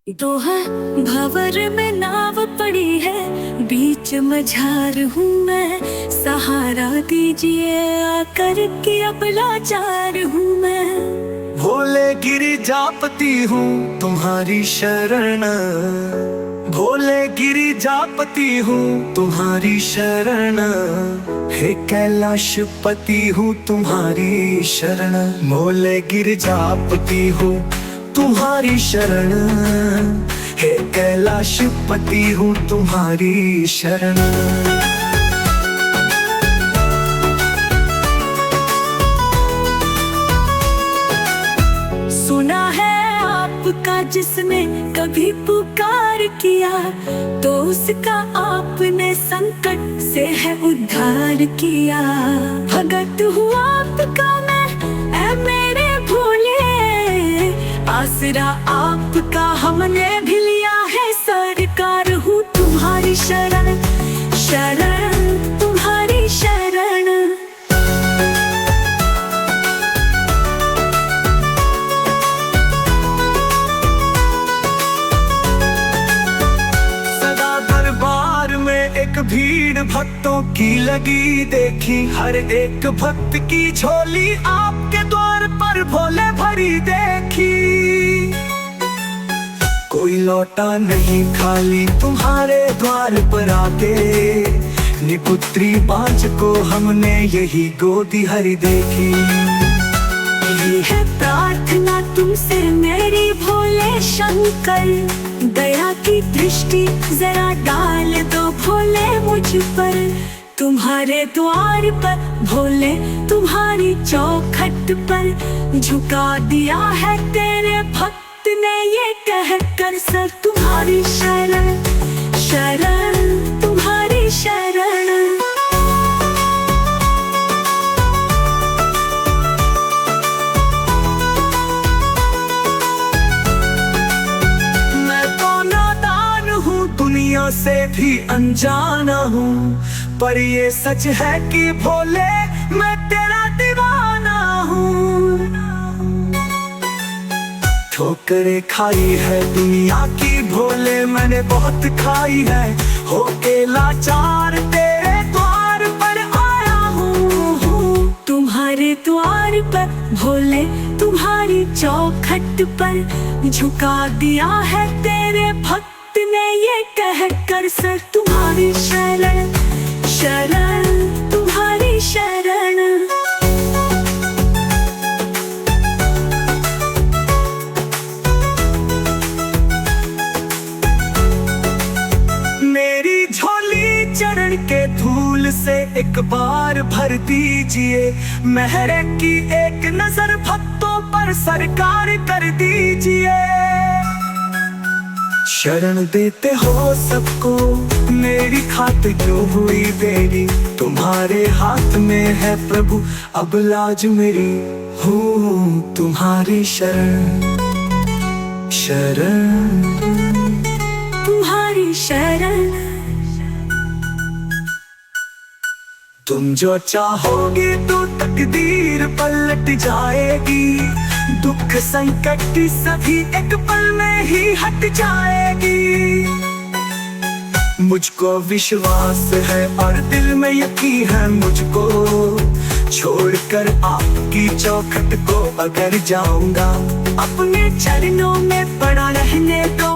तो है भंवर में नाव पड़ी है, बीच मझार हूँ मैं, सहारा दीजिए आकर के अब लाचार हूँ मैं। भोले गिरिजापति हूँ तुम्हारी शरण, भोले गिरिजापति हूँ तुम्हारी शरण, हे कैलाशपति हूँ तुम्हारी शरण। भोले गिरिजापति हूँ तुम्हारी शरण, हे कैलाशपति हूँ तुम्हारी शरण। सुना है आपका जिसने कभी पुकार किया, तो उसका आपने संकट से है उद्धार किया। भगत हूँ आपका मैं, ऐ मेरे भोले, आसरा आपका हमने भी लिया है। सरकार हूँ तुम्हारी शरण, शरण तुम्हारी शरण। सदा दरबार में एक भीड़ भक्तों की लगी देखी, हर एक भक्त की झोली आपके द्वार पर भोले भरी देखी। कोई लौटा नहीं खाली तुम्हारे द्वार पर आके, निपुत्री बांझ को हमने यही गोदी हरी देखी। ये है प्रार्थना तुमसे मेरी भोले शंकर, दया की दृष्टि जरा डाल दो भोले मुझ पर। तुम्हारे द्वार पर भोले तुम्हारी चौखट पर, झुका दिया है तेरे भक्त ने ये कह कर सर। तुम्हारी शरण, शरण तुम्हारी शरण। मैं तो नादान हूँ, दुनिया से भी अनजाना हूँ, पर ये सच है कि भोले मैं तेरा दीवाना हूँ। ठोकरें खाई है दुनिया की भोले मैंने बहुत खाई है, होके लाचार तेरे द्वार पर आया हूँ। तुम्हारे द्वार पर भोले तुम्हारी चौखट पर, झुका दिया है तेरे भक्त ने ये कह कर सर। तुम्हारी शरण, शरण तुम्हारी शरण। मेरी झोली चरण के धूल से एक बार भर दीजिए, मेहर की एक नजर भक्तों पर सरकार कर दीजिए। शरण देते हो सबको मेरी खातिर क्यों हुई देरी, तुम्हारे हाथ में है प्रभु अब लाज मेरी। हूँ तुम्हारी शरण, शरण तुम्हारी शरण। तुम जो चाहोगे तो तकदीर पलट जाएगी, दुख संकट सभी एक पल में ही हट जाएगी। मुझको विश्वास है और दिल में यकीन है मुझको, छोड़कर आपकी चौखट को अगर जाऊंगा, अपने चरणों में पड़ा रहने दो।